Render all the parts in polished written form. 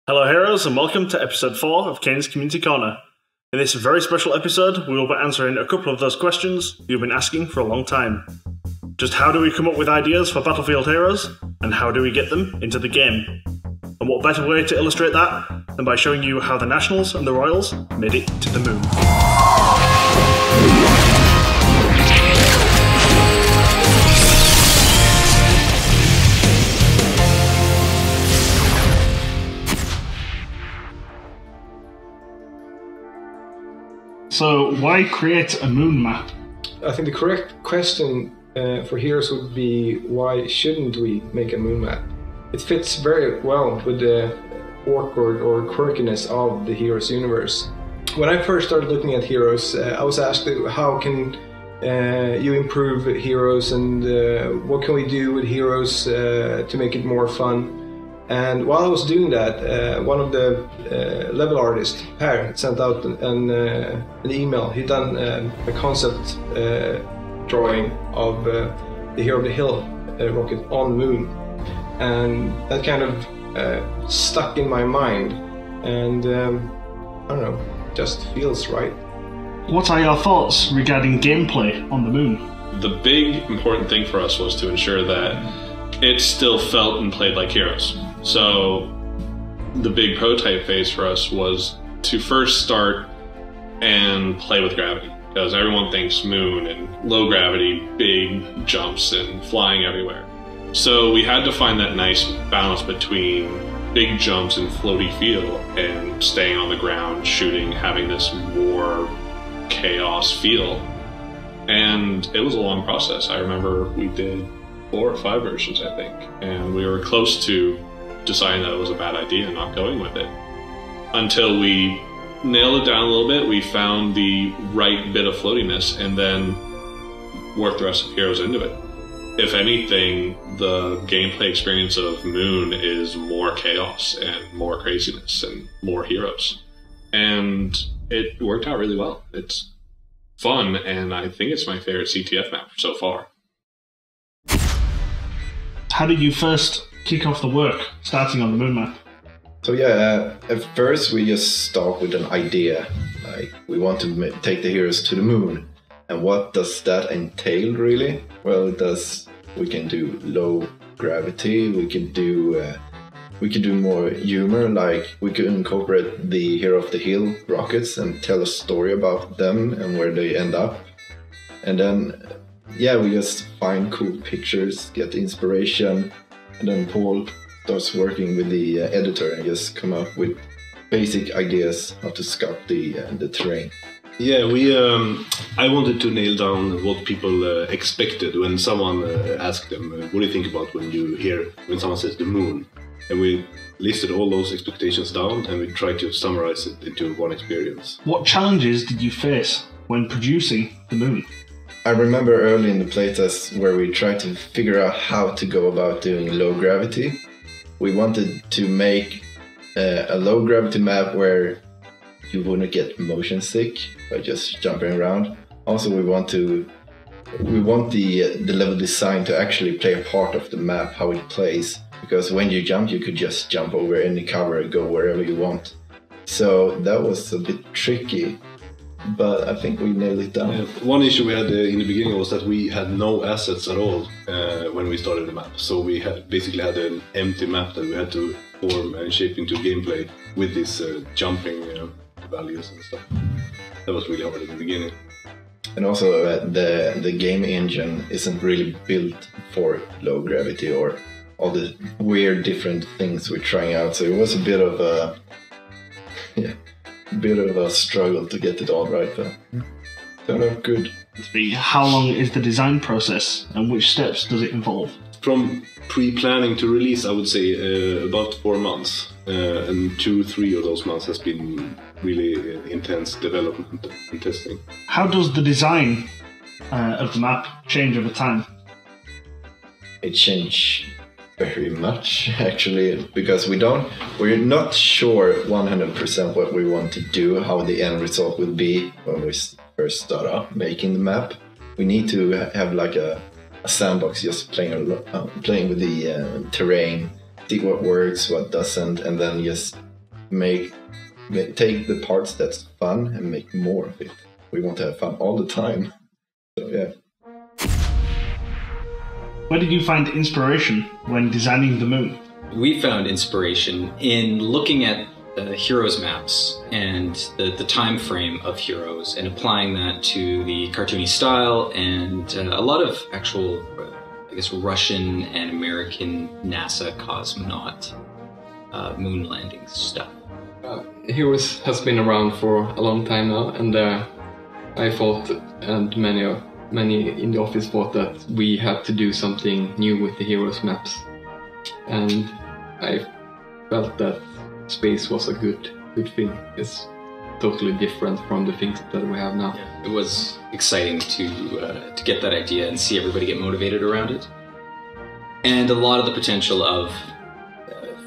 Hello heroes and welcome to episode 4 of Cain's Community Corner. In this very special episode, we will be answering a couple of those questions you've been asking for a long time. Just how do we come up with ideas for Battlefield heroes, and how do we get them into the game? And what better way to illustrate that than by showing you how the Nationals and the Royals made it to the moon. So, why create a moon map? I think the correct question for heroes would be, why shouldn't we make a moon map? It fits very well with the awkward or quirkiness of the heroes universe. When I first started looking at heroes, I was asked how can you improve heroes and what can we do with heroes to make it more fun? And while I was doing that, one of the level artists, Per, sent out an email. He'd done a concept drawing of the Hero of the Hill rocket on Moon. And that kind of stuck in my mind. And I don't know, just feels right. What are your thoughts regarding gameplay on the moon? The big important thing for us was to ensure that it still felt and played like heroes. So the big prototype phase for us was to first start and play with gravity, because everyone thinks moon and low gravity, big jumps and flying everywhere. So we had to find that nice balance between big jumps and floaty feel and staying on the ground, shooting, having this more chaos feel. And it was a long process. I remember we did 4 or 5 versions, I think, and we were close to deciding that it was a bad idea and not going with it. Until we nailed it down a little bit, we found the right bit of floatiness and then worked the rest of Heroes into it. If anything, the gameplay experience of Moon is more chaos and more craziness and more heroes. And it worked out really well. It's fun, and I think it's my favorite CTF map so far. How did you first kick off the work starting on the moon map? So yeah, at first we just start with an idea. Like, we want to take the heroes to the moon. And what does that entail really? Well, we can do low gravity, we can do more humor, like we could incorporate the Hero of the Hill rockets and tell a story about them and where they end up. And then, yeah, we just find cool pictures, get inspiration, and then Paul starts working with the editor and just come up with basic ideas how to sculpt the terrain. Yeah, I wanted to nail down what people expected when someone asked them, what do you think about when someone says the moon? And we listed all those expectations down and we tried to summarize it into one experience. What challenges did you face when producing the moon? I remember early in the playtest where we tried to figure out how to go about doing low gravity. We wanted to make a low gravity map where you wouldn't get motion sick by just jumping around. Also, we want the level design to actually play a part of the map, how it plays. Because when you jump, you could just jump over any cover and go wherever you want. So that was a bit tricky, but I think we nailed it down. One issue we had in the beginning was that we had no assets at all when we started the map. So we basically had an empty map that we had to form and shape into gameplay with these jumping values and stuff. That was really hard in the beginning. And also the game engine isn't really built for low gravity or all the weird different things we're trying out. So it was a bit of a struggle to get it all right, but turned out good. How long is the design process and which steps does it involve? From pre-planning to release, I would say about 4 months. And 2-3 of those months has been really intense development and testing. How does the design of the map change over time? It changed very much actually, because we're not sure 100% what we want to do, how the end result will be when we first start up making the map. We need to have like a sandbox, just playing with the terrain, see what works, what doesn't, and then just take the parts that's fun and make more of it. We want to have fun all the time. So yeah. Where did you find inspiration when designing the moon? We found inspiration in looking at Heroes maps and the time frame of Heroes and applying that to the cartoony style and a lot of actual, I guess, Russian and American NASA cosmonaut moon landing stuff. Heroes has been around for a long time now, and I thought, and many in the office thought, that we had to do something new with the Heroes maps, and I felt that space was a good thing. It's totally different from the things that we have now. Yeah, it was exciting to get that idea and see everybody get motivated around it, and a lot of the potential of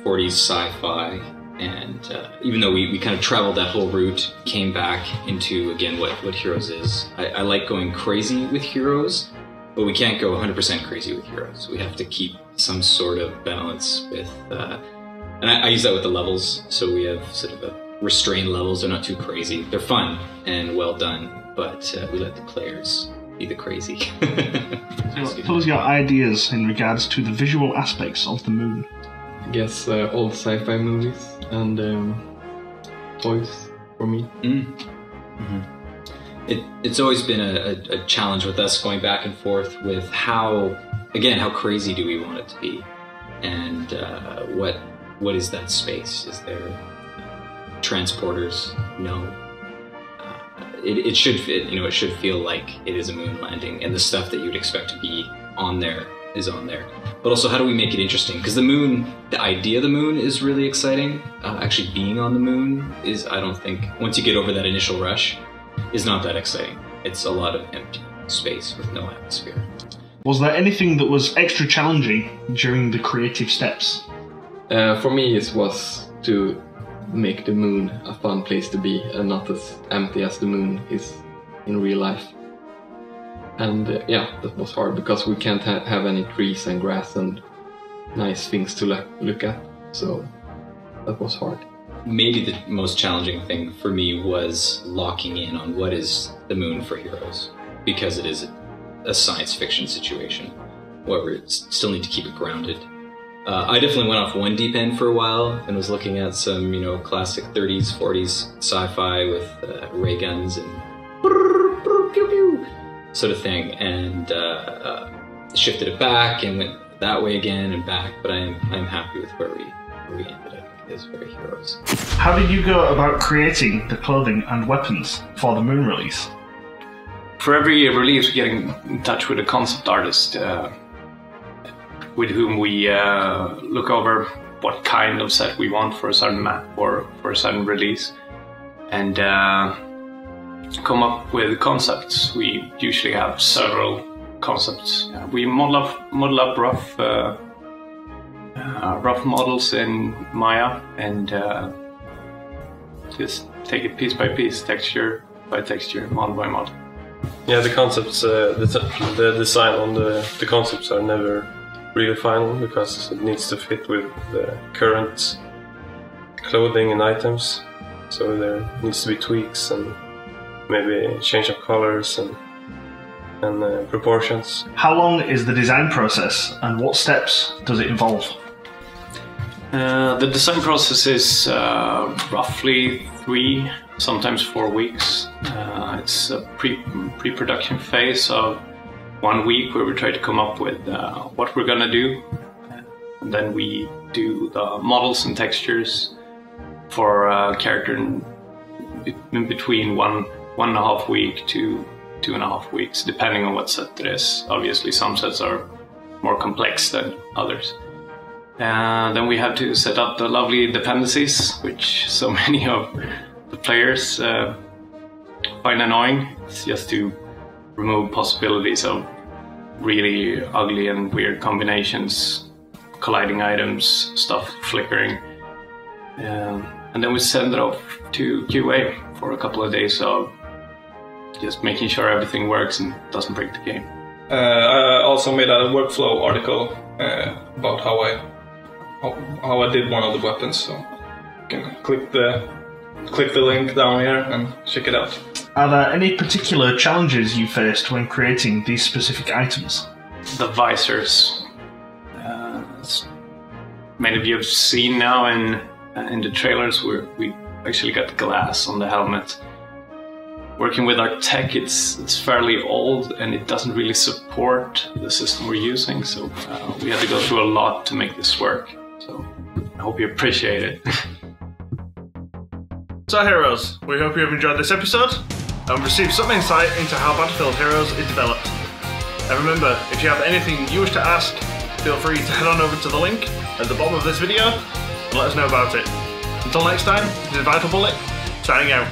40s sci-fi. And even though we kind of traveled that whole route, came back into, again, what Heroes is. I like going crazy with Heroes, but we can't go 100% crazy with Heroes. We have to keep some sort of balance with, and I use that with the levels. So we have sort of restrained levels. They're not too crazy. They're fun and well done, but we let the players be the crazy. So what are your ideas in regards to the visual aspects of the moon? I guess old sci-fi movies and toys for me. It's always been a challenge with us going back and forth with how crazy do we want it to be, and what is that space? Is there transporters? No. It should fit. It should feel like it is a moon landing, and the stuff that you would expect to be on there is on there. But also, how do we make it interesting? Because the moon, the idea of the moon is really exciting. Actually being on the moon is, I don't think, once you get over that initial rush, is not that exciting. It's a lot of empty space with no atmosphere. Was there anything that was extra challenging during the creative steps? For me, it was to make the moon a fun place to be and not as empty as the moon is in real life. And yeah, that was hard because we can't have any trees and grass and nice things to look at, so that was hard. Maybe the most challenging thing for me was locking in on what is the moon for Heroes, because it is a science fiction situation. However, still need to keep it grounded. I definitely went off one deep end for a while and was looking at some, classic 30s, 40s sci-fi with ray guns and pew pew sort of thing, and shifted it back and went that way again and back. But I'm happy with where we ended. I think it is very Heroes. How did you go about creating the clothing and weapons for the moon release? For every release, we're getting in touch with a concept artist with whom we look over what kind of set we want for a certain map or for a certain release, and come up with concepts. We usually have several concepts. We model up rough models in Maya and just take it piece by piece, texture by texture, model by model. Yeah, the concepts, the design on the concepts are never really final because it needs to fit with the current clothing and items. So there needs to be tweaks and maybe change of colors and proportions. How long is the design process and what steps does it involve? The design process is roughly 3, sometimes 4 weeks. It's a pre-production phase of 1 week where we try to come up with what we're gonna do. And then we do the models and textures for a character in between 1.5 weeks to 2.5 weeks, depending on what set it is. Obviously, some sets are more complex than others. Then we have to set up the lovely dependencies, which so many of the players find annoying. It's just to remove possibilities of really ugly and weird combinations, colliding items, stuff flickering. And then we send it off to QA for a couple of days of just making sure everything works and doesn't break the game. I also made a workflow article about how I did one of the weapons, so you You can click the link down here and check it out. Are there any particular challenges you faced when creating these specific items? The visors. As many of you have seen now in the trailers, we actually got glass on the helmet. Working with our tech, it's fairly old and it doesn't really support the system we're using, so we had to go through a lot to make this work. So I hope you appreciate it. So heroes, we hope you have enjoyed this episode and received some insight into how Battlefield Heroes is developed. And remember, if you have anything you wish to ask, feel free to head on over to the link at the bottom of this video and let us know about it. Until next time, this is Vital Bullet, signing out.